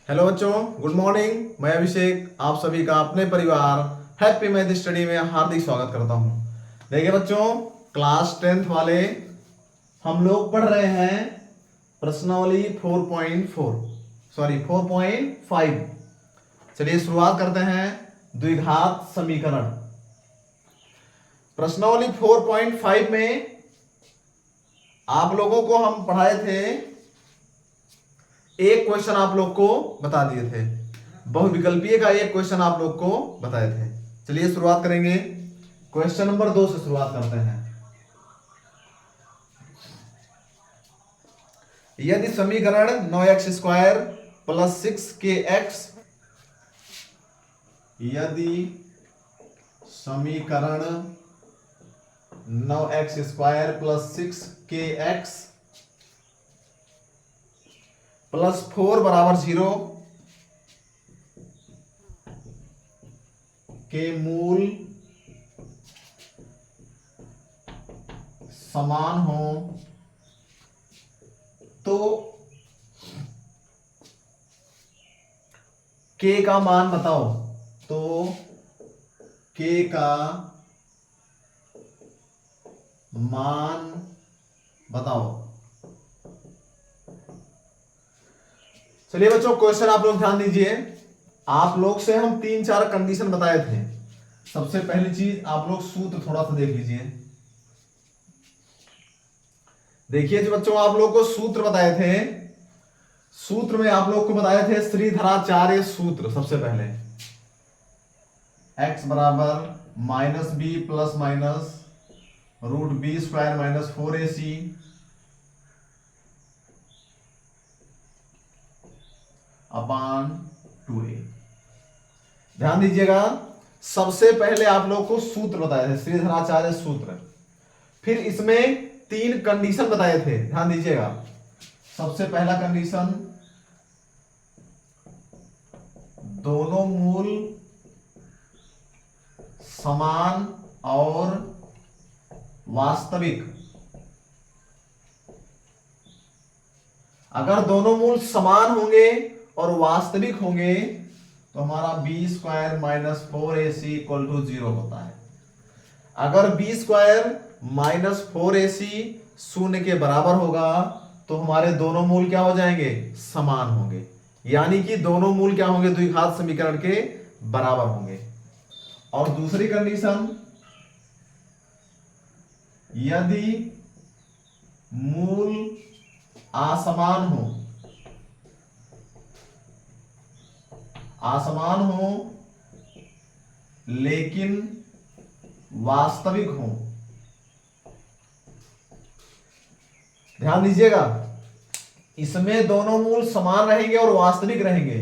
Hello बच्चों, good morning. मैं अभिषेक आप सभी का अपने परिवार हैप्पी मैथ स्टडी में हार्दिक स्वागत करता हूं। देखिए बच्चों, क्लास 10th वाले हम लोग पढ़ रहे हैं प्रश्नावली 4.4 सॉरी 4.5। चलिए शुरुआत करते हैं द्विघात समीकरण। प्रश्नावली 4.5 में आप लोगों को हम पढ़ाए थे, एक क्वेश्चन आप लोग को बता दिए थे, बहुविकल्पीय का एक क्वेश्चन आप लोग को बताए थे। चलिए शुरुआत करेंगे, क्वेश्चन नंबर 2 से शुरुआत करते हैं। यदि समीकरण 9x² प्लस 6kx यदि समीकरण 9x² प्लस 6kx प्लस 4 बराबर 0 के मूल समान हो तो k का मान बताओ। तो k का मान बताओ। चलिए बच्चों, क्वेश्चन आप लोग ध्यान दीजिए। आप लोग से हम 3-4 कंडीशन बताए थे। सबसे पहली चीज आप लोग सूत्र थोड़ा सा देख लीजिए। देखिए जो बच्चों, आप लोग को सूत्र बताए थे, सूत्र में आप लोग को बताए थे श्रीधराचार्य सूत्र। सबसे पहले x बराबर -b plus minus √b² minus 4ac अपान 2a। ध्यान दीजिएगा, सबसे पहले आप लोग को सूत्र बताए थे, श्रीधराचार्य सूत्र। फिर इसमें 3 कंडीशन बताए थे, ध्यान दीजिएगा। सबसे पहला कंडीशन, दोनों मूल समान और वास्तविक। अगर दोनों मूल समान होंगे और वास्तविक होंगे तो हमारा b² minus 4ac equal to 0 होता है। अगर b² माइनस 4ac शून्य के बराबर होगा तो हमारे दोनों मूल क्या हो जाएंगे? समान होंगे। यानी कि दोनों मूल क्या होंगे? द्विघात समीकरण के बराबर होंगे। और दूसरी कंडीशन, यदि मूल असमान हो लेकिन वास्तविक हो। ध्यान दीजिएगा, इसमें दोनों मूल समान रहेंगे और वास्तविक रहेंगे।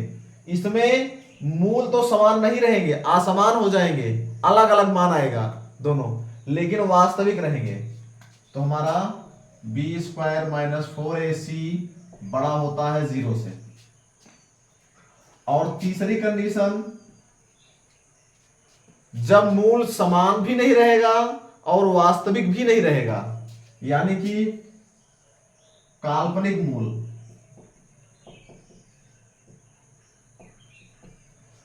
इसमें मूल तो समान नहीं रहेंगे, असमान हो जाएंगे, अलग अलग मान आएगा दोनों, लेकिन वास्तविक रहेंगे। तो हमारा b² माइनस 4ac बड़ा होता है 0 से। और तीसरी कंडीशन, जब मूल समान भी नहीं रहेगा और वास्तविक भी नहीं रहेगा, यानी कि काल्पनिक मूल।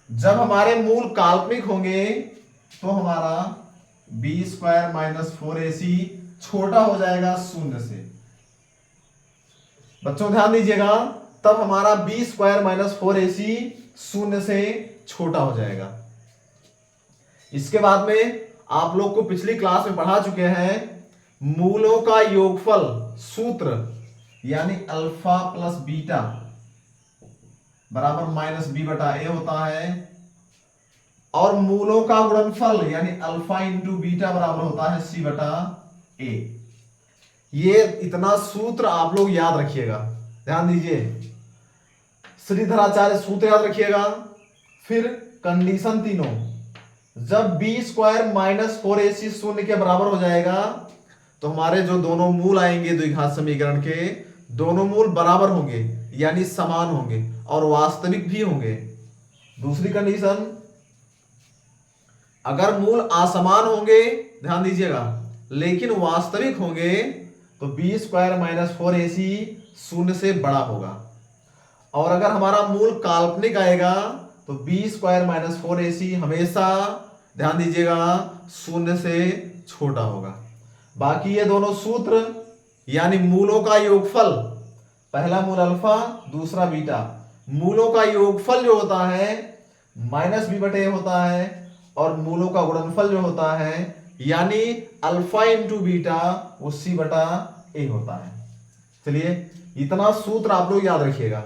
जब हमारे मूल काल्पनिक होंगे तो हमारा b² माइनस 4ac छोटा हो जाएगा 0 से। बच्चों ध्यान दीजिएगा, तब हमारा b² माइनस 4ac 0 से छोटा हो जाएगा। इसके बाद में आप लोग को पिछली क्लास में पढ़ा चुके हैं, मूलों का योगफल सूत्र यानी अल्फा प्लस बीटा बराबर -b/a होता है। और मूलों का गुणनफल यानी अल्फा इंटू बीटा बराबर होता है c/a। ये इतना सूत्र आप लोग याद रखिएगा। ध्यान दीजिए, श्रीधराचार्य सूत्र याद रखिएगा। फिर कंडीशन तीनों, जब b² माइनस 4ac शून्य के बराबर हो जाएगा तो हमारे जो दोनों मूल आएंगे द्विघात समीकरण के, दोनों मूल बराबर होंगे यानी समान होंगे और वास्तविक भी होंगे। दूसरी कंडीशन, अगर मूल असमान होंगे, ध्यान दीजिएगा, लेकिन वास्तविक होंगे तो b² माइनस 4ac 0 से बड़ा होगा। और अगर हमारा मूल काल्पनिक आएगा तो बी स्क्वायर माइनस 4ac हमेशा ध्यान दीजिएगा शून्य से छोटा होगा। बाकी ये दोनों सूत्र यानी मूलों का योगफल, पहला मूल अल्फा दूसरा बीटा, मूलों का योगफल जो होता है माइनस बी बटे होता है और मूलों का गुणनफल जो होता है यानी अल्फा इंटू बीटा वो सी बटा ए होता है। चलिए इतना सूत्र आप लोग याद रखिएगा।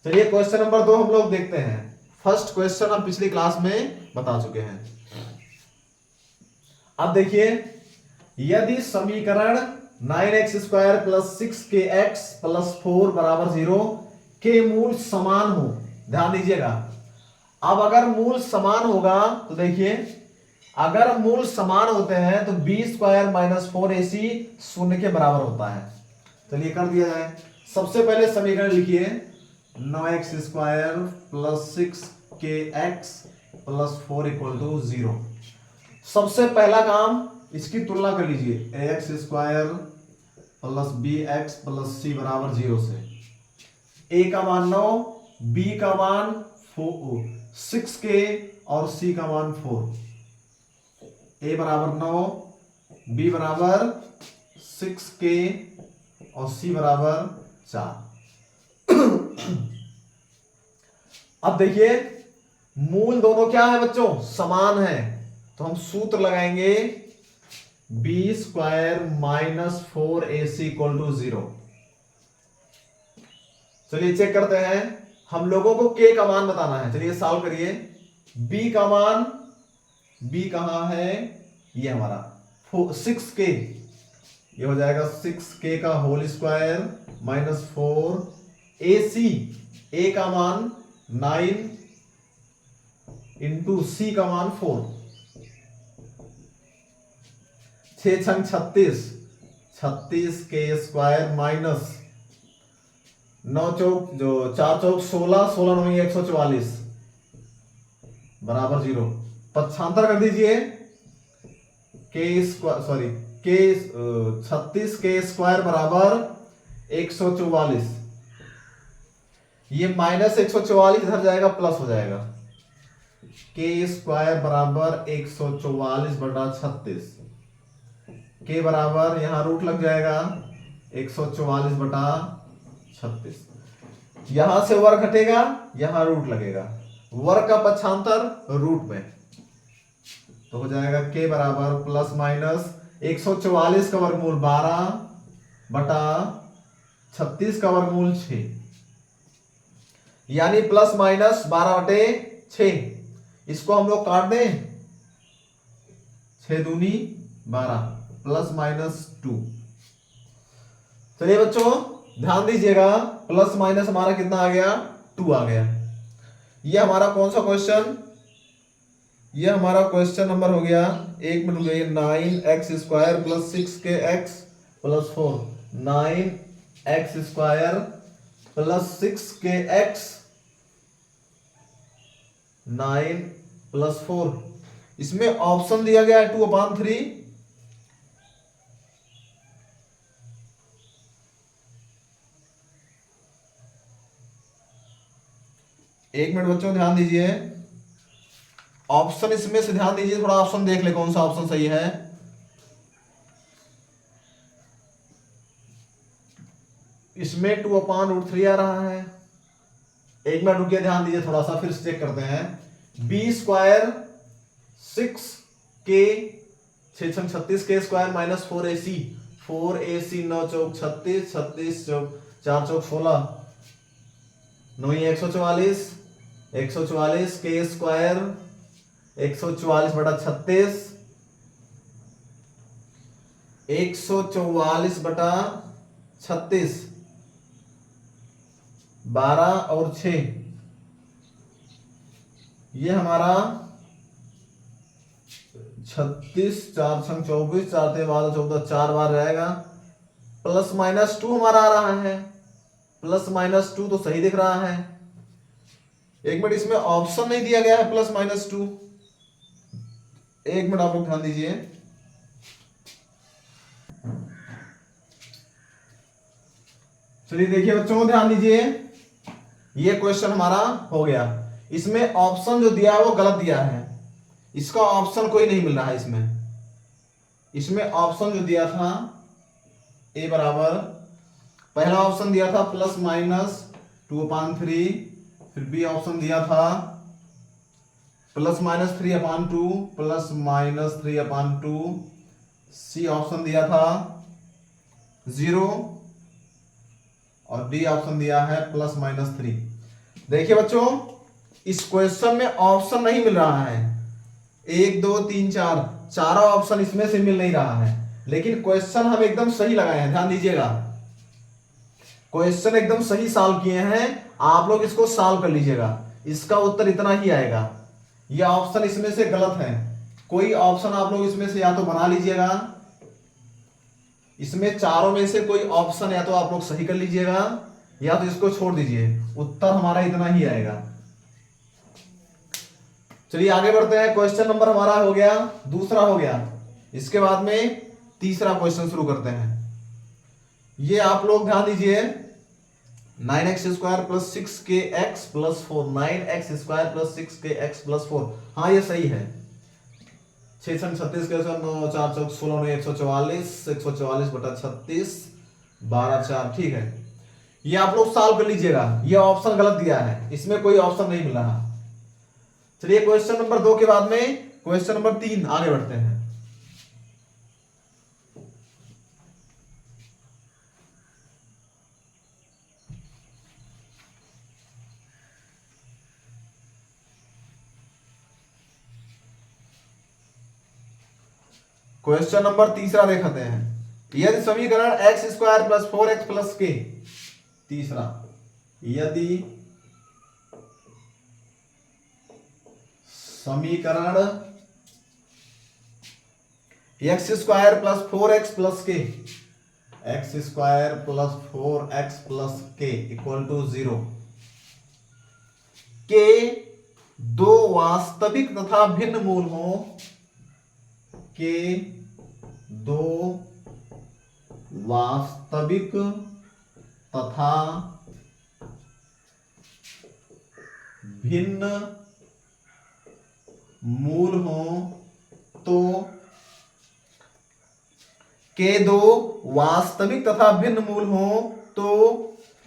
चलिए क्वेश्चन नंबर 2 हम लोग देखते हैं। फर्स्ट क्वेश्चन हम पिछली क्लास में बता चुके हैं। अब देखिए, यदि समीकरण 9x square plus 6kx plus 4 बराबर 0 के मूल समान हो, ध्यान दीजिएगा। अब अगर मूल समान होगा तो देखिए, अगर मूल समान होते हैं तो बी स्क्वायर माइनस 4ac शून्य के बराबर होता है। चलिए कर दिया जाए। सबसे पहले समीकरण लिखिए 9x square plus 6kx plus 4 equal to 0। सबसे पहला काम इसकी तुलना कर लीजिए ax square plus bx plus c बराबर 0 से। a का मान 9, b का मान 6k और c का मान 4। a बराबर 9, b बराबर 6k और c बराबर 4। अब देखिए मूल दोनों क्या है बच्चों, समान है, तो हम सूत्र लगाएंगे B square minus 4ac equal to 0। चलिए चेक करते हैं, हम लोगों को k का मान बताना है। चलिए सॉल्व करिए। b का मान, b कहां है, ये हमारा 6k, ये हो जाएगा 6k का whole square minus 4ac, a का मान 9 इंटू c का मान 4, 6 छंग 36, 36k स्क्वायर माइनस 9 चौक जो 4 चौक 16, 16 9 144 बराबर 0। पक्षांतर कर दीजिए k square, sorry k 36k square बराबर 144। ये माइनस 144 इधर जाएगा प्लस हो जाएगा। k स्क्वायर बराबर 144 बटा 36, k बराबर यहां रूट लग जाएगा 144 बटा 36। यहां से वर्ग घटेगा, यहां रूट लगेगा, वर्ग का पक्षांतर रूट में, तो हो जाएगा k बराबर प्लस माइनस 144 का वर्गमूल 12 बटा 36 का वर्गमूल 6, यानी प्लस माइनस 12 बटे 6। इसको हम लोग काट दें, 6 दूनी 12 प्लस माइनस 2। चलिए बच्चों ध्यान दीजिएगा, प्लस माइनस हमारा कितना आ गया, 2 आ गया। ये हमारा कौन सा क्वेश्चन, ये हमारा क्वेश्चन नंबर हो गया, एक मिनट रुकिए, 9x square plus 6kx plus 4, 9x square plus 6kx 9 plus 4। इसमें ऑप्शन दिया गया है 2/3। एक मिनट बच्चों ध्यान दीजिए, ऑप्शन इसमें से ध्यान दीजिए, थोड़ा ऑप्शन देख ले कौन सा ऑप्शन सही है। इसमें 2/√3 आ रहा है। एक मिनट रुकिए, ध्यान दीजिए थोड़ा सा, फिर चेक करते हैं। बी स्क्वायर 6k 6 छंग 36k square minus 4ac, 4ac 9 चौक 36, 36 चौक 4 चौक 16 9 144, 144 k स्क्वायर 144 बटा 36, 144 बटा 36, 12 और 6, ये हमारा 36, 4 छंग 24, 4 ते 12 14, 4 बार रहेगा। प्लस माइनस 2 हमारा आ रहा है, प्लस माइनस 2 तो सही दिख रहा है। एक मिनट, इसमें ऑप्शन नहीं दिया गया है प्लस माइनस 2। एक मिनट आप लोग ध्यान दीजिए। चलिए देखिए बच्चों ध्यान दीजिए, ये क्वेश्चन हमारा हो गया। इसमें ऑप्शन जो दिया है वो गलत दिया है, इसका ऑप्शन कोई नहीं मिल रहा है। इसमें ऑप्शन जो दिया था ए बराबर, पहला ऑप्शन दिया था ±2/3, फिर बी ऑप्शन दिया था +-3/2 +-3/2, सी ऑप्शन दिया था 0 और डी ऑप्शन दिया है +-3। देखिए बच्चों, इस क्वेश्चन में ऑप्शन नहीं मिल रहा है, 1 2 3 4 चारों ऑप्शन इसमें से मिल नहीं रहा है, लेकिन क्वेश्चन हम एकदम सही लगाए हैं। ध्यान दीजिएगा, क्वेश्चन एकदम सही सॉल्व किए हैं। आप लोग इसको सॉल्व कर लीजिएगा, इसका उत्तर इतना ही आएगा। ये ऑप्शन इसमें से गलत है, कोई ऑप्शन आप लोग इसमें से या तो बना लीजिएगा, इसमें चारों में से कोई ऑप्शन या तो आप लोग सही कर लीजिएगा, या तो इसको छोड़ दीजिए। उत्तर हमारा इतना ही आएगा। चलिए आगे बढ़ते हैं। क्वेश्चन नंबर हमारा हो गया, दूसरा हो गया। इसके बाद में तीसरा क्वेश्चन शुरू करते हैं। ये आप लोग ध्यान दीजिए, 9x² + 6kx + 4, 9x² + 6kx + 4। हाँ ये सही है। 6 36 के 9 4 4 16 9 144 144/36 12 4, ठीक है। ये आप लोग सॉल्व कर लीजिएगा। ये ऑप्शन गलत दिया है, इसमें कोई ऑप्शन नहीं मिल रहा। चलिए क्वेश्चन नंबर 2 के बाद में क्वेश्चन नंबर 3 आगे बढ़ते हैं। क्वेश्चन नंबर तीसरा देखते हैं। यदि समीकरण x² + 4x + k, तीसरा, यदि समीकरण x² + 4x + k, x² + 4x + k = 0 के दो वास्तविक तथा भिन्न मूल हों, के दो वास्तविक तथा भिन्न मूल हों तो, के दो वास्तविक तथा भिन्न मूल हों तो,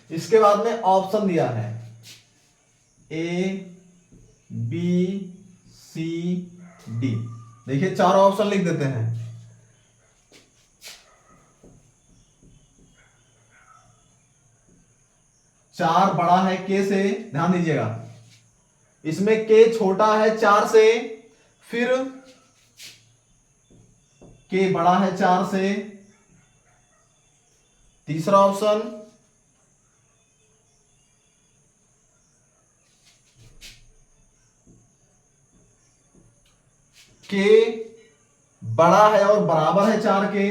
इसके बाद में ऑप्शन दिया है A B C D। देखिए चारों ऑप्शन लिख देते हैं। चार बड़ा है के से, ध्यान दीजिएगा, इसमें के छोटा है 4 से, फिर के बड़ा है 4 से। तीसरा ऑप्शन के बड़ा है और बराबर है 4 के,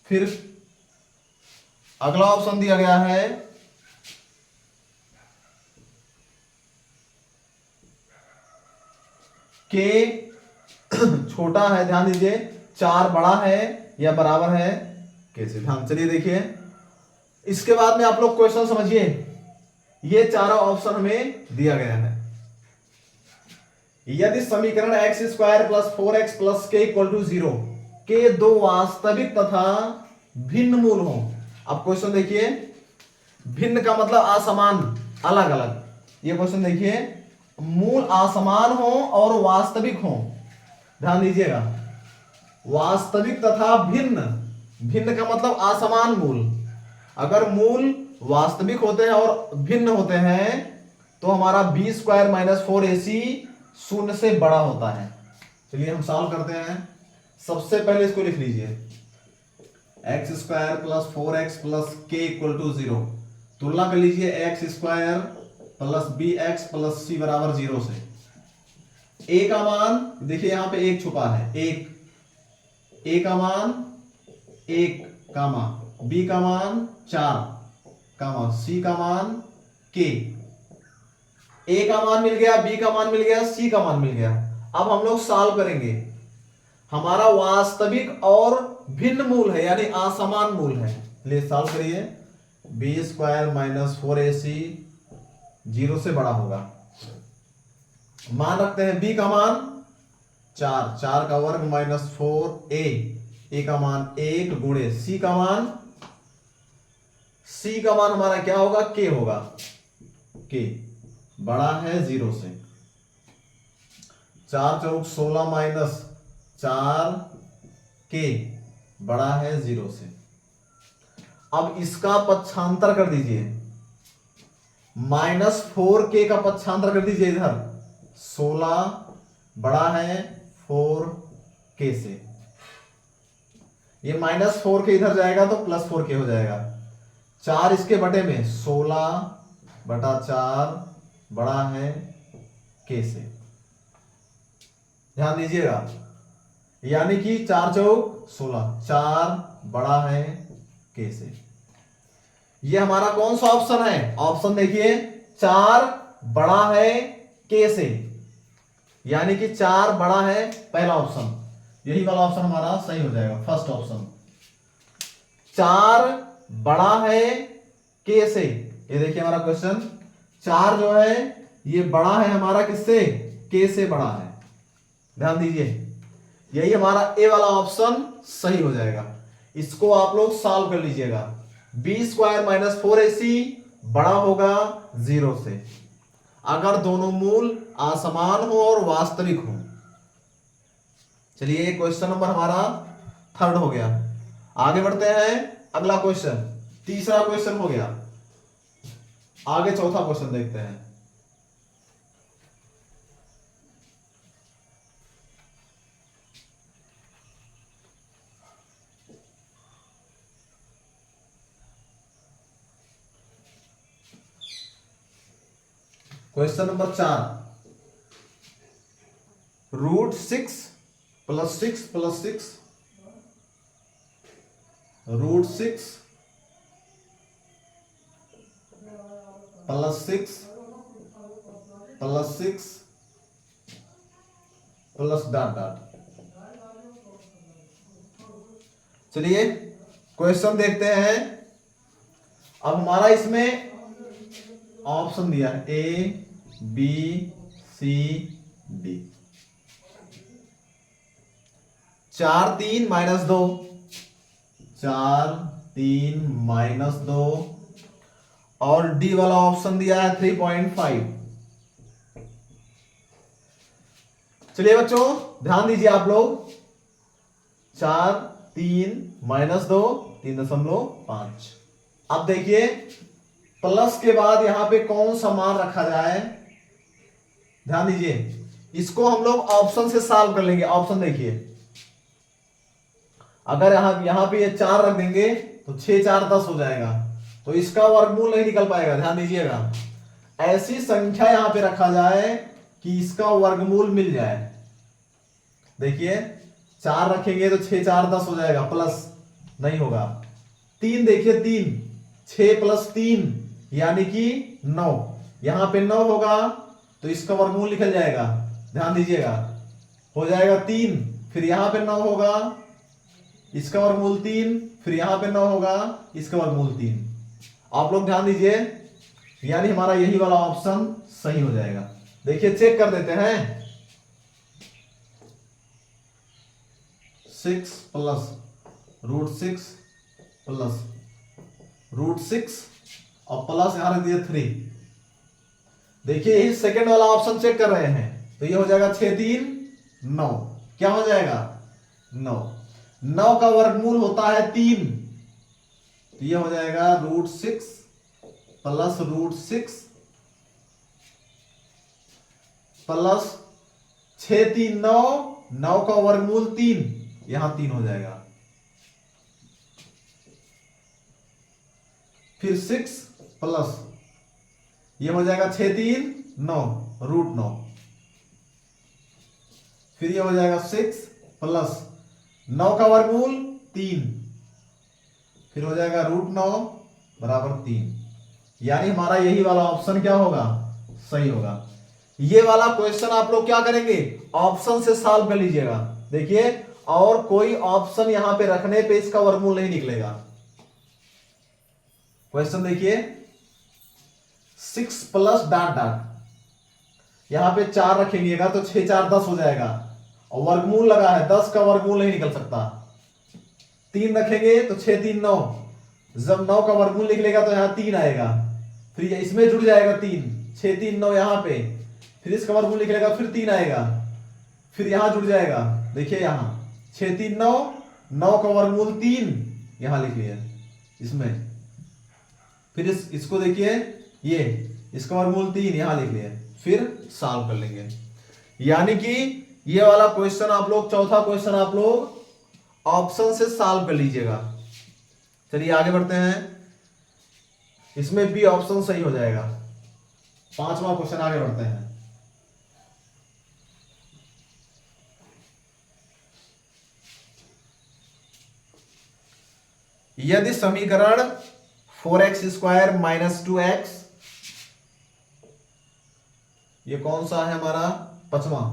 फिर अगला ऑप्शन दिया गया है के छोटा है, ध्यान दीजिए, 4 बड़ा है या बराबर है कैसे, ध्यान। चलिए देखिए, इसके बाद में आप लोग क्वेश्चन समझिए। ये चारों ऑप्शन हमें दिया गया है। यदि समीकरण x² + 4x + k = 0 के दो वास्तविक तथा भिन्न मूल हो। अब क्वेश्चन देखिए, भिन्न का मतलब असमान, अलग अलग। ये क्वेश्चन देखिए, मूल असमान हो और वास्तविक हो, ध्यान दीजिएगा, वास्तविक तथा भिन्न। भिन्न का मतलब असमान मूल। अगर मूल वास्तविक होते हैं और भिन्न होते हैं तो हमारा b² - 4ac 0 से बड़ा होता है। चलिए हम सॉल्व करते हैं। सबसे पहले इसको लिख लीजिए, x² + 4x + k = 0। तुलना कर लीजिए x² + bx + c = 0 से। a का मान देखिए, यहां पे 1 छुपा है, 1, a का मान 1, b का मान 4, c का मान k। a का मान मिल गया, b का मान मिल गया, c का मान मिल गया। अब हम लोग सॉल्व करेंगे। हमारा वास्तविक और भिन्न मूल है, यानी असमान मूल है। ले सॉल्व करिए। बी स्क्वायर माइनस 4ac 0 से बड़ा होगा। मान रखते हैं b का मान 4, 4 का वर्ग माइनस 4a, a का मान 1 गुणे c का मान हमारा क्या होगा, k होगा। k बड़ा है 0 से। 4 चौक 16 माइनस 4k बड़ा है 0 से। अब इसका पक्षांतर कर दीजिए, माइनस 4k का पक्षांतर कर दीजिए इधर, 16 बड़ा है 4k से। ये माइनस 4k इधर जाएगा तो प्लस 4k हो जाएगा। 4 इसके बटे में 16 बटा 4 बड़ा है k से। ध्यान दीजिएगा, यानी कि 4 चौक 16, 4 बड़ा है k से। ये हमारा कौन सा ऑप्शन है, ऑप्शन देखिए 4 बड़ा है k से, यानी कि 4 बड़ा है पहला ऑप्शन, यही वाला ऑप्शन हमारा सही हो जाएगा, फर्स्ट ऑप्शन। 4 बड़ा है k से, ये देखिए हमारा क्वेश्चन, 4 जो है ये बड़ा है हमारा किससे, k से बड़ा है। ध्यान दीजिए, यही हमारा ए वाला ऑप्शन सही हो जाएगा। इसको आप लोग सॉल्व कर लीजिएगा। बी स्क्वायर माइनस 4ac बड़ा होगा 0 से अगर दोनों मूल असमान हो और वास्तविक हो। चलिए क्वेश्चन नंबर हमारा 3 हो गया। आगे बढ़ते हैं, अगला क्वेश्चन, तीसरा क्वेश्चन हो गया। आगे चौथा क्वेश्चन देखते हैं। Question number 4, root 6 plus 6 plus 6, root 6 plus 6 plus 6 plus dot dot. चलिए क्वेश्चन देखते हैं। अब हमारा इसमें ऑप्शन दिया है A B C D. 4 3 minus 2, 4 3 minus 2 और डी वाला ऑप्शन दिया है 3.5। चलिए बच्चों ध्यान दीजिए आप लोग, 4 3 माइनस 2 3.5। अब देखिए प्लस के बाद यहां पे कौन सा मान रखा जाए, ध्यान दीजिए, इसको हम लोग ऑप्शन से सॉल्व कर लेंगे। ऑप्शन देखिए, अगर यहां पे ये 4 रख देंगे तो 6 4 10 हो जाएगा, तो इसका वर्गमूल नहीं निकल पाएगा। ध्यान दीजिएगा, ऐसी संख्या यहां पे रखा जाए कि इसका वर्गमूल मिल जाए। देखिए 4 रखेंगे तो 6 4 10 हो जाएगा, प्लस नहीं होगा। 3 देखिए, 3 6 प्लस 3 यानी कि 9, यहां पे 9 होगा तो इसका वर्गमूल निकल जाएगा। ध्यान दीजिएगा, हो जाएगा 3, फिर यहां पे 9 होगा, इसका वर्गमूल 3, फिर यहां पे 9 होगा, इसका वर्गमूल 3। आप लोग ध्यान दीजिए, यानी हमारा यही वाला ऑप्शन सही हो जाएगा। देखिए चेक कर देते हैं, 6 प्लस रूट 6 प्लस रूट 6 और प्लस यहां रख दिया 3। देखिए यही सेकंड वाला ऑप्शन चेक कर रहे हैं, तो ये हो जाएगा 6 3 9, क्या हो जाएगा 9। 9 का वर्गमूल होता है 3, तो ये हो जाएगा रूट 6 प्लस रूट 6 प्लस 6 3 9, 9 का वर्गमूल 3, यहां 3 हो जाएगा। फिर 6 प्लस ये हो जाएगा 6 3 9 रूट 9, फिर ये हो जाएगा 6 प्लस 9 का वर्गमूल 3, फिर हो जाएगा रूट 9 बराबर 3। यानी हमारा यही वाला ऑप्शन क्या होगा, सही होगा। ये वाला क्वेश्चन आप लोग क्या करेंगे, ऑप्शन से सॉल्व कर लीजिएगा। देखिए और कोई ऑप्शन यहां पे रखने पे इसका वर्गमूल नहीं निकलेगा। क्वेश्चन देखिए 6 प्लस डॉट डॉट, यहां पे 4 रखेंगे तो 6 4 10 हो जाएगा, और वर्गमूल लगा है, 10 का वर्गमूल नहीं निकल सकता। 3 रखेंगे तो 6 3 9, जब 9 का वर्गमूल निकलेगा तो यहां 3 आएगा, फिर इसमें जुड़ जाएगा 3, 6 3 9 यहां पे, फिर इसका वर्गमूल निकलेगा, फिर 3 आएगा, फिर यहां जुड़ जाएगा। देखिए यहां 6 3 9, 9 का वर्गमूल 3 यहां लिख लिया इसमें, फिर इसको देखिए ये इसका वर्गमूल 3 यहां लिख लिया, फिर सॉल्व कर लेंगे। यानी कि ये वाला क्वेश्चन आप लोग, चौथा क्वेश्चन आप लोग ऑप्शन से सॉल्व कर लीजिएगा। चलिए आगे बढ़ते हैं, इसमें बी ऑप्शन सही हो जाएगा। 5वां क्वेश्चन आगे बढ़ते हैं। यदि समीकरण 4x² माइनस 2x, ये कौन सा है हमारा 5वां,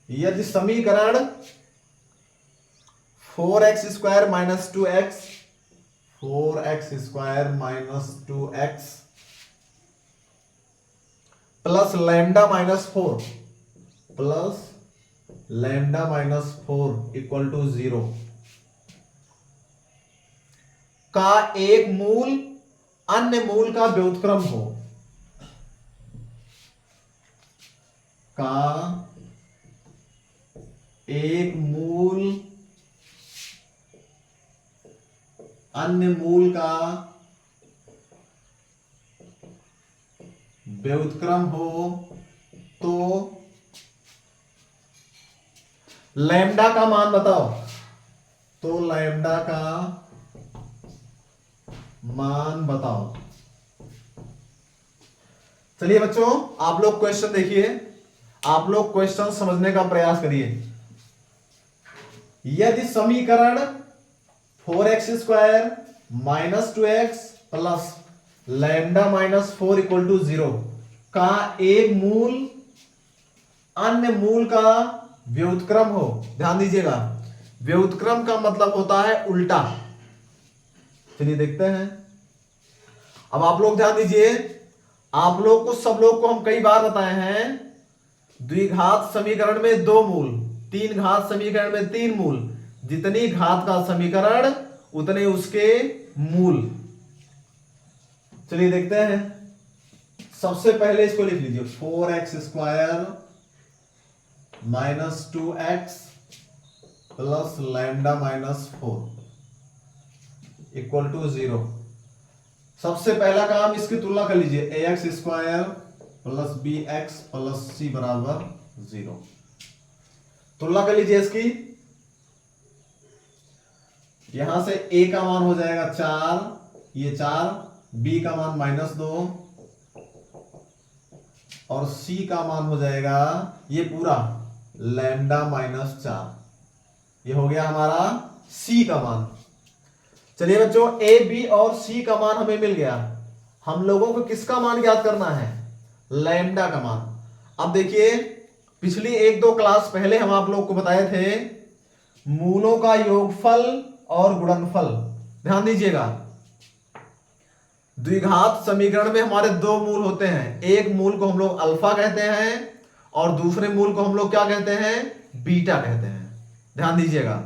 यदि समीकरण 4x² minus 2x, 4x² minus 2x plus lambda minus 4 plus lambda minus 4 equal to 0 का एक मूल अन्य मूल का व्युत्क्रम हो, का एक मूल अन्य मूल का व्युत्क्रम हो, तो लैम्डा का मान बताओ, तो लैम्डा का मान बताओ। चलिए बच्चों आप लोग क्वेश्चन देखिए, आप लोग क्वेश्चन समझने का प्रयास करिए। यदि समीकरण 4x² minus 2x plus lambda minus 4 equal to 0 का एक मूल अन्य मूल का व्युत्क्रम हो, ध्यान दीजिएगा व्युत्क्रम का मतलब होता है उल्टा। चलिए देखते हैं। अब आप लोग ध्यान दीजिए, आप लोग को सब लोग को हम कई बार बताए हैं, द्विघात समीकरण में 2 मूल, 3 घात समीकरण में 3 मूल, जितनी घात का समीकरण उतने उसके मूल। चलिए देखते हैं। सबसे पहले इसको लिख लीजिए 4x² minus 2x plus lambda minus 4 equal to 0। सबसे पहला काम इसकी तुलना कर लीजिए, ax² plus bx plus c बराबर 0। तुलना कर लीजिए इसकी, यहां से a का मान हो जाएगा 4, ये 4, b का मान -2 और c का मान हो जाएगा ये पूरा लैम्डा माइनस 4। ये हो गया हमारा c का मान। चलिए बच्चों a b और c का मान हमें मिल गया, हम लोगों को किसका मान ज्ञात करना है, लैम्डा का मान। अब देखिए पिछली 1-2 क्लास पहले हम आप लोग को बताए थे मूलों का योगफल और गुणनफल। ध्यान दीजिएगा, द्विघात समीकरण में हमारे 2 मूल होते हैं, एक मूल को हम लोग अल्फा कहते हैं और दूसरे मूल को हम लोग क्या कहते हैं, बीटा कहते हैं। ध्यान दीजिएगा,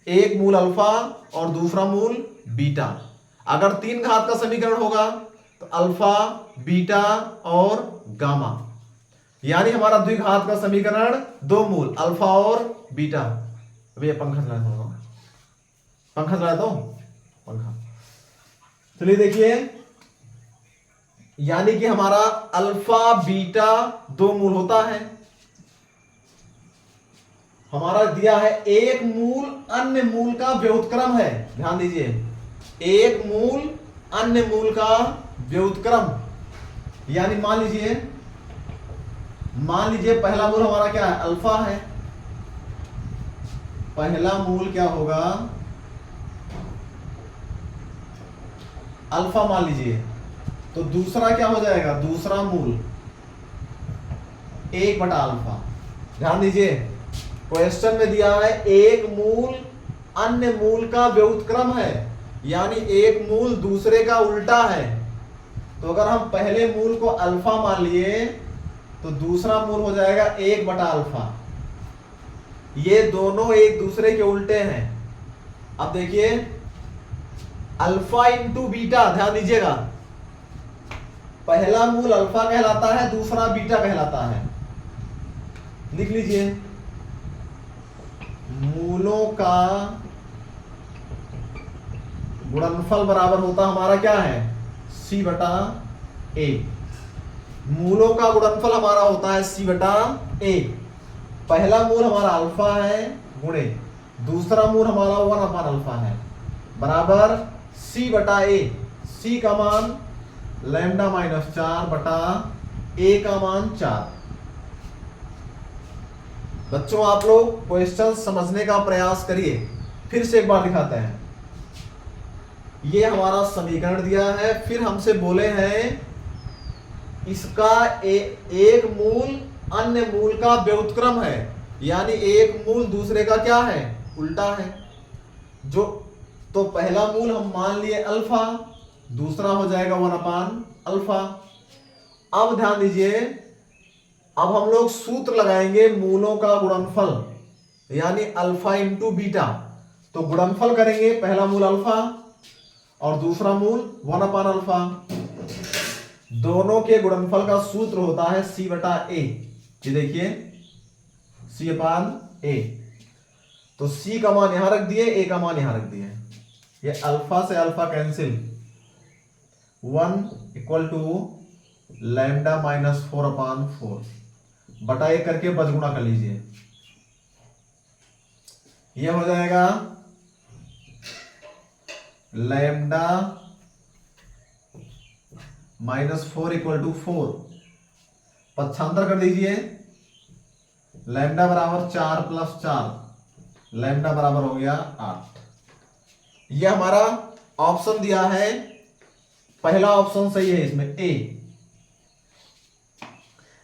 एक मूल अल्फा और दूसरा मूल बीटा। अगर 3 घात का समीकरण होगा तो अल्फा, बीटा और गामा, यानी हमारा द्विघात का समीकरण 2 मूल अल्फा और बीटा। अभी पंखा चलाए दो, पंखा चलाए दो, पंखा। चलिए देखिए, यानी कि हमारा अल्फा बीटा 2 मूल होता है, हमारा दिया है एक मूल अन्य मूल का व्युत्क्रम है। ध्यान दीजिए, एक मूल अन्य मूल का व्युत्क्रम, यानी मान लीजिए पहला मूल हमारा क्या है, अल्फा है। पहला मूल क्या होगा, अल्फा मान लीजिए, तो दूसरा क्या हो जाएगा, दूसरा मूल 1/अल्फा। ध्यान दीजिए, क्वेश्चन में दिया है एक मूल अन्य मूल का व्युत्क्रम है, यानी एक मूल दूसरे का उल्टा है। तो अगर हम पहले मूल को अल्फा मान लिए तो दूसरा मूल हो जाएगा 1/अल्फा। ये दोनों एक दूसरे के उल्टे हैं। अब देखिए अल्फा इंटू बीटा, ध्यान दीजिएगा, पहला मूल अल्फा कहलाता है, दूसरा बीटा कहलाता है। लिख लीजिए, मूलों का गुणनफल बराबर होता हमारा क्या है, C/A। मूलों का गुणनफल हमारा होता है C/A। पहला मूल हमारा अल्फा है गुणे दूसरा मूल हमारा 1/अल्फा है, बराबर C/A। C का मान λ-4/A का मान 4। बच्चों आप लोग क्वेश्चन समझने का प्रयास करिए। फिर से एक बार दिखाते हैं। ये हमारा समीकरण दिया है, फिर हमसे बोले हैं इसका एक मूल अन्य मूल का व्युत्क्रम है, यानी एक मूल दूसरे का क्या है, उल्टा है। जो तो पहला मूल हम मान लिए अल्फा, दूसरा हो जाएगा 1/अल्फा। अब ध्यान दीजिए, अब हम लोग सूत्र लगाएंगे मूलों का गुणनफल, यानी अल्फा इंटू बीटा। तो गुणनफल करेंगे, पहला मूल अल्फा और दूसरा मूल 1/अल्फा। दोनों के गुणनफल का सूत्र होता है C/A। ये देखिए C/A। तो C का मान यहां रख दिए, A का मान यहां रख दिए। ये अल्फा से अल्फा कैंसिल, 1 = λ-4/4 बटा 1 करके बजगुणा कर लीजिए। यह हो जाएगा λ-4 = 4। पक्षांतर कर दीजिए, लैम्डा बराबर 4 + 4, लैम्डा बराबर हो गया 8। यह हमारा ऑप्शन दिया है, पहला ऑप्शन सही है इसमें ए।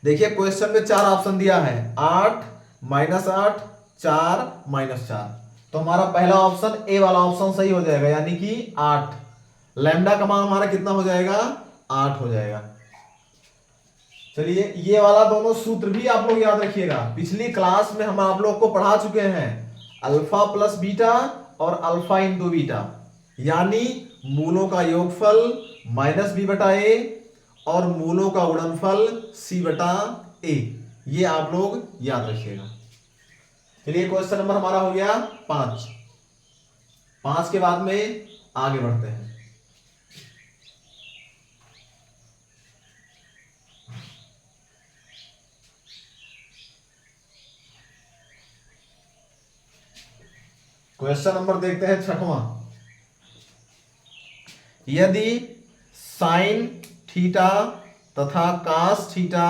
देखिए क्वेश्चन में 4 ऑप्शन दिया है, 8 -8 4 -4। तो हमारा पहला ऑप्शन ए वाला ऑप्शन सही हो जाएगा, यानी कि 8। लैम्डा का मान हमारा कितना हो जाएगा, 8 हो जाएगा। चलिए ये वाला दोनों सूत्र भी आप लोग याद रखिएगा, पिछली क्लास में हम आप लोग को पढ़ा चुके हैं। अल्फा प्लस बीटा और अल्फा इंटू बीटा, यानी मूलों का योगफल -B/A और मूलों का गुणनफल C/A। ये आप लोग याद रखिएगा। चलिए क्वेश्चन नंबर हमारा हो गया 5। 5 के बाद में आगे बढ़ते हैं। क्वेश्चन नंबर देखते हैं 6वां। यदि साइन थीटा तथा कास थीटा,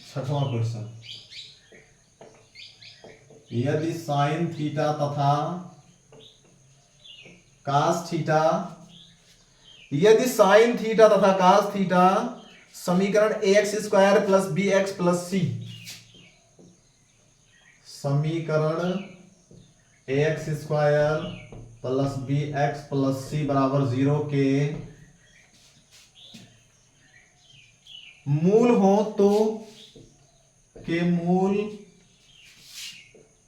6वां क्वेश्चन, यदि साइन थीटा तथा कास थीटा, यदि साइन थीटा तथा कास थीटा समीकरण ax² + bx + c, समीकरण ax² + bx + c = 0 के मूल हो तो, के मूल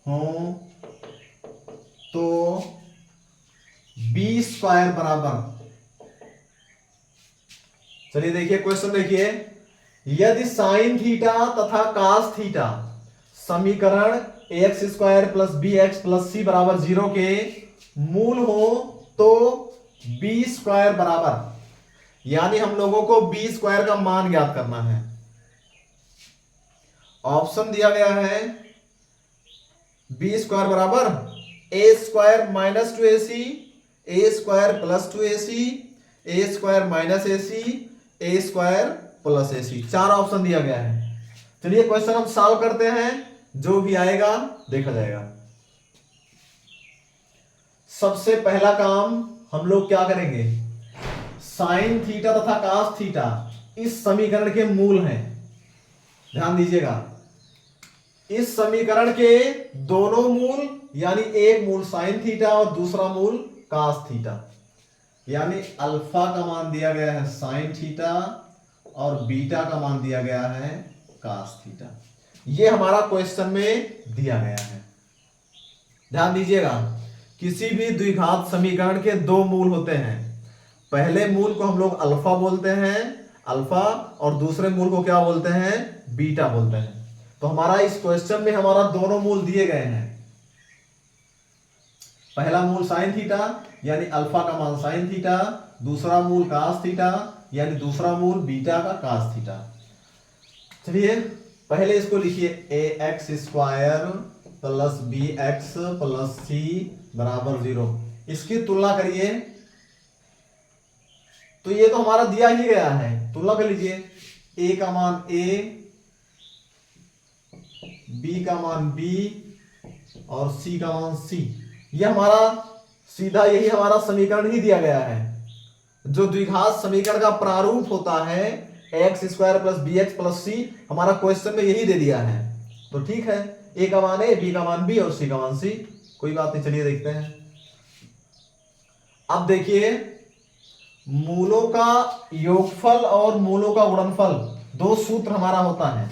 हो तो b² बराबर, चलिए देखिए क्वेश्चन देखिए, यदि साइन थीटा तथा कास थीटा समीकरण ax² + bx + c = 0 के मूल हो तो b² बराबर, यानी हम लोगों को b² का मान ज्ञात करना है। ऑप्शन दिया गया है b² बराबर a² - 2ac, a² + 2ac, a² - ac, a² + ac, 4 option दिया गया है। चलिए क्वेश्चन हम सॉल्व करते हैं, जो भी आएगा देखा जाएगा। सबसे पहला काम हम लोग क्या करेंगे, साइन थीटा तथा कास थीटा इस समीकरण के मूल हैं, ध्यान दीजिएगा। इस समीकरण के दोनों मूल, यानी एक मूल साइन थीटा और दूसरा मूल कास थीटा, यानी अल्फा का मान दिया गया है साइन थीटा और बीटा का मान दिया गया है कास थीटा। ये हमारा क्वेश्चन में दिया गया है। ध्यान दीजिएगा, किसी भी द्विघात समीकरण के दो मूल होते हैं। पहले मूल को हम लोग अल्फा बोलते हैं, अल्फा, और दूसरे मूल को क्या बोलते हैं, बीटा बोलते हैं। तो हमारा इस क्वेश्चन में हमारा दोनों मूल दिए गए हैं। पहला मूल साइन थीटा यानी अल्फा का मान साइन थीटा, दूसरा मूल कास थीटा यानी दूसरा मूल बीटा का कास थीटा। चलिए पहले इसको लिखिए, A X square plus B X plus C बराबर 0। इसकी तुलना करिए तो ये तो हमारा दिया ही गया है, तुलना कर लीजिए। ए का मान ए, बी का मान बी और सी का मान सी। ये हमारा सीधा यही हमारा समीकरण ही दिया गया है। जो द्विघात समीकरण का प्रारूप होता है X square plus B X plus C, हमारा क्वेश्चन में यही दे दिया है। तो ठीक है, ए का मान ए, बी का मान बी और सी का मान सी, कोई बात नहीं। चलिए देखते हैं। अब देखिए, मूलों का योगफल और मूलों का गुणनफल, दो सूत्र हमारा होता है।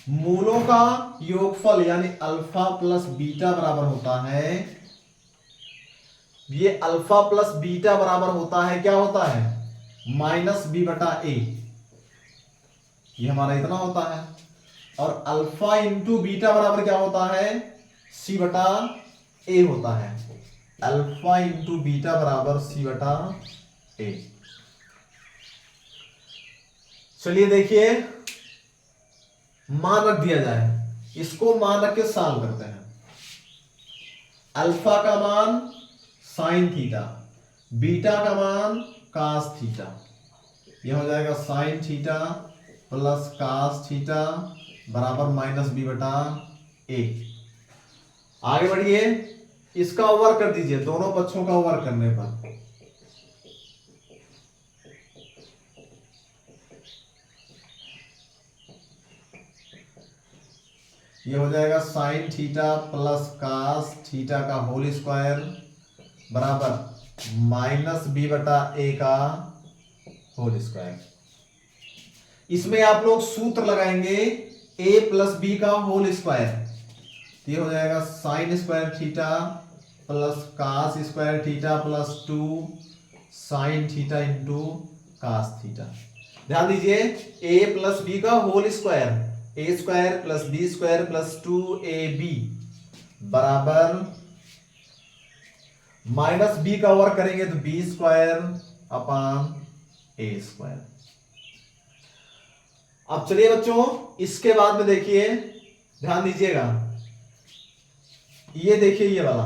मूलों का योगफल यानी अल्फा प्लस बीटा बराबर होता है, ये अल्फा प्लस बीटा बराबर होता है, क्या होता है, माइनस बी बटा ए। ये हमारा इतना होता है। और अल्फा इंटू बीटा बराबर क्या होता है, सी बटा ए होता है। अल्फा इंटू बीटा बराबर सी बटा ए। चलिए देखिए, मान रख दिया जाए, इसको मान रख के सॉल्व करते हैं। अल्फा का मान साइन थीटा, बीटा का मान कास थीटा, यह हो जाएगा sine theta plus cos theta बराबर माइनस बी बटा ए। आगे बढ़िए, इसका ओवर कर दीजिए, दोनों पक्षों का ओवर करने पर यह हो जाएगा sine theta plus cos theta का होल स्क्वायर बराबर माइनस बी बटा ए का होल स्क्वायर। इसमें आप लोग सूत्र लगाएंगे ए प्लस बी का होल स्क्वायर, तो ये हो जाएगा sine square theta plus cos square theta plus 2 sine theta into cos theta. ध्यान दीजिए, ए प्लस बी का whole square, A square plus B square plus 2ab बराबर माइनस बी का वर्क करेंगे तो B square upon A square. अब चलिए बच्चों, इसके बाद में देखिए, ध्यान दीजिएगा, ये देखिए ये वाला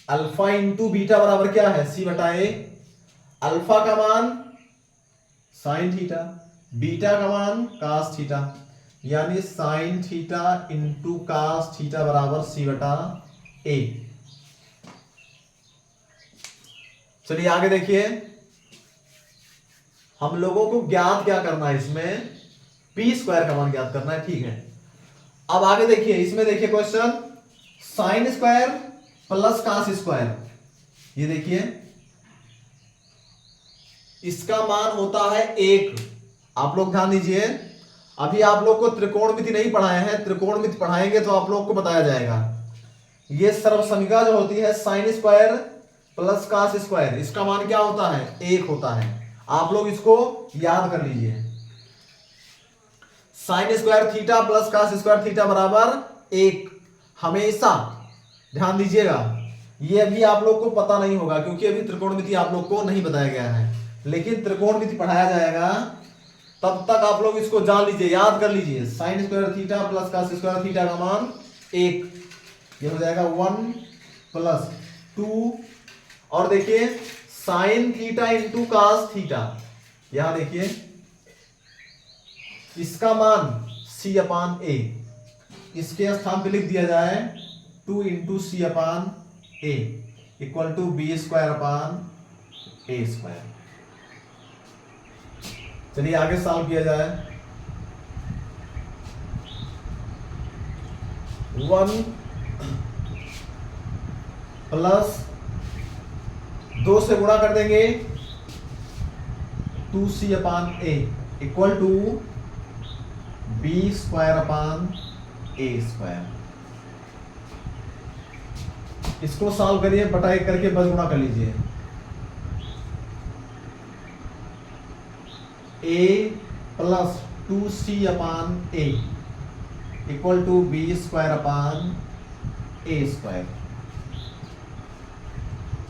अल्फा इंटू बीटा बराबर क्या है, सी बटा ए। अल्फा का मान साइन थीटा, बीटा का मान कास थीटा, यानी sine theta into cos theta बराबर सी बटा ए। चलिए आगे देखिए, हम लोगों को ज्ञात क्या करना है, इसमें पी स्क्वायर का मान ज्ञात करना है, ठीक है। अब आगे देखिए, इसमें देखिए question, sine square plus cos square, ये देखिए इसका मान होता है 1। आप लोग ध्यान दीजिए, अभी आप लोग को त्रिकोणमिति नहीं पढ़ाए हैं, त्रिकोणमिति पढ़ाएंगे तो आप लोग को बताया जाएगा। ये सर्वसमिका जो होती है sine square plus cos square, इसका मान क्या होता है, 1 होता है। आप लोग इसको याद कर लीजिए, sine square theta plus cos square theta बराबर 1 हमेशा। ध्यान दीजिएगा, ये अभी आप लोग को पता नहीं होगा क्योंकि अभी त्रिकोणमिति आप लोग को नहीं बताया गया है, लेकिन त्रिकोणमिति पढ़ाया जाएगा, तब तक आप लोग इसको जान लीजिए, याद कर लीजिए। Sine square theta plus cos square theta का मान 1, ये हो जाएगा 1 प्लस 2। और देखिए sine theta into cos theta, यहां देखिए इसका मान सी अपान ए, इसके स्थान पे लिख दिया जाए 2 into C upon A equal to B square upon A square. चलिए आगे सॉल्व किया जाए। 1 प्लस 2 से गुणा कर देंगे 2c upon a equal to b square upon a square. इसको सॉल्व करिए, बटा 1 करके बस गुणा कर लीजिए। a plus 2c upon a equal to b square upon a square.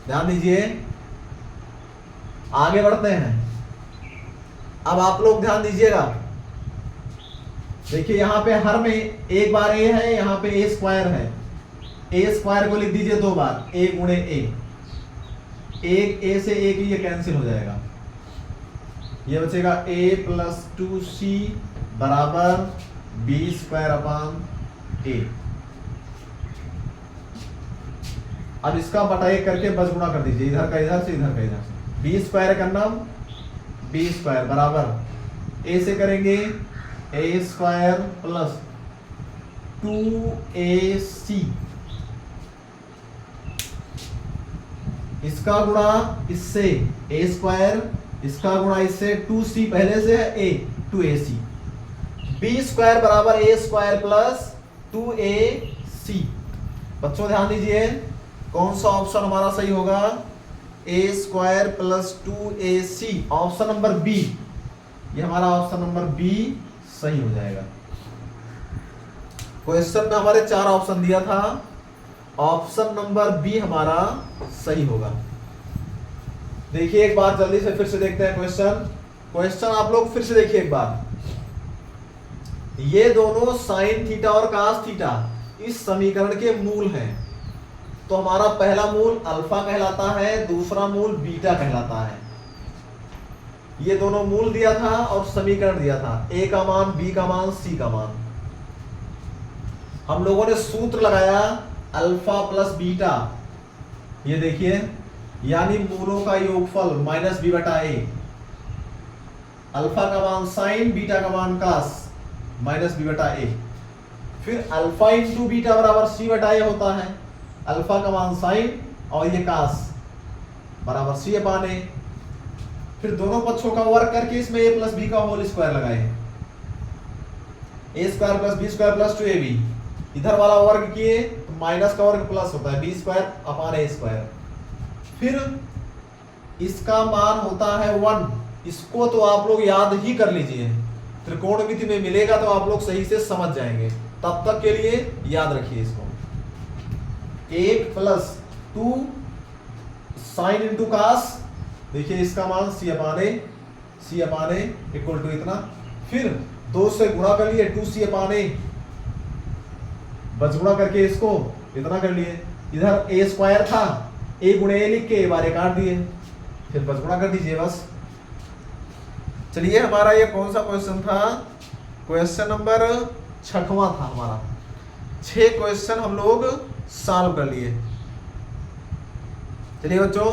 ध्यान दीजिए, आगे बढ़ते हैं। अब आप लोग ध्यान दीजिएगा, देखिए यहां पे हर में एक बार a है, यहां पे a स्क्वायर है। a स्क्वायर को लिख दीजिए 2 बार, a गुणे a। एक a से एक ये कैंसिल हो जाएगा, ये बचेगा a प्लस 2c बराबर b स्क्वायर अपान a। अब इसका बटा 1 करके बस गुणा कर दीजिए, इधर का इधर से, इधर का इधर से। b स्क्वायर का नाम b स्क्वायर बराबर a से करेंगे a स्क्वायर प्लस 2ac, इसका गुणा इससे a स्क्वायर, इसका गुणा इससे 2c पहले से है a 2ac। b स्क्वायर बराबर a स्क्वायर प्लस 2ac। बच्चों ध्यान दीजिए, कौन सा ऑप्शन हमारा सही होगा? a square plus 2ac, option number B. ये हमारा ऑप्शन नंबर बी सही हो जाएगा। क्वेश्चन में हमारे 4 ऑप्शन दिया था, ऑप्शन नंबर बी हमारा सही होगा। देखिए एक बार जल्दी से फिर से देखते हैं क्वेश्चन आप लोग फिर से देखिए एक बार। ये दोनों साइन थीटा और कास थीटा इस समीकरण के मूल हैं। तो हमारा पहला मूल अल्फा कहलाता है, दूसरा मूल बीटा कहलाता है। ये दोनों मूल दिया था और समीकरण दिया था, a का मान, b का मान, c का मान। हम लोगों ने सूत्र लगाया अल्फा प्लस बीटा, ये देखिए, यानी मूलों का योगफल माइनस b बटा a। अल्फा का मान साइन, बीटा का मान कास, माइनस b बटा a। फिर अल्फा इंटू बीटा बराबर c बटा a होता है। अल्फा का मान साइन और ये कास बराबर c अपान a। फिर दोनों पक्षों का वर्ग करके इसमें a प्लस b का होल स्क्वायर लगाए, a square plus b square plus 2ab। इधर वाला वर्ग किए तो माइनस का वर्ग प्लस होता है, b square upon a square. फिर इसका मान होता है 1। इसको तो आप लोग याद ही कर लीजिए, त्रिकोणमिति में मिलेगा तो आप लोग सही से समझ जाएंगे। तब तक के लिए याद रखिए इसको, 1 प्लस 2 साइन इंटू कास, देखिए इसका मान c upon a equal to इतना। फिर 2 से गुणा कर लिए 2c अपान a, बस गुणा करके इसको इतना कर लिए। इधर a स्क्वायर था, a गुणे a लिख के a बार काट दिए, फिर बस गुणा कर दीजिए बस। चलिए हमारा ये कौन सा क्वेश्चन था? क्वेश्चन नंबर 6वां था हमारा। 6 क्वेश्चन हम लोग सॉल्व कर लिए। चलिए बच्चों,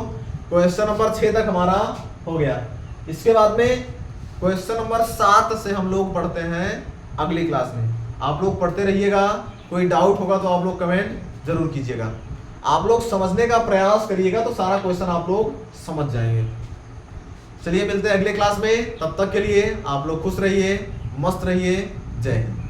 क्वेश्चन नंबर 6 तक हमारा हो गया। इसके बाद में क्वेश्चन नंबर 7 से हम लोग पढ़ते हैं अगली क्लास में। आप लोग पढ़ते रहिएगा, कोई डाउट होगा तो आप लोग कमेंट जरूर कीजिएगा। आप लोग समझने का प्रयास करिएगा तो सारा क्वेश्चन आप लोग समझ जाएंगे। चलिए मिलते हैं अगले क्लास में, तब तक के लिए आप लोग खुश रहिए, मस्त रहिए। जय हिंद।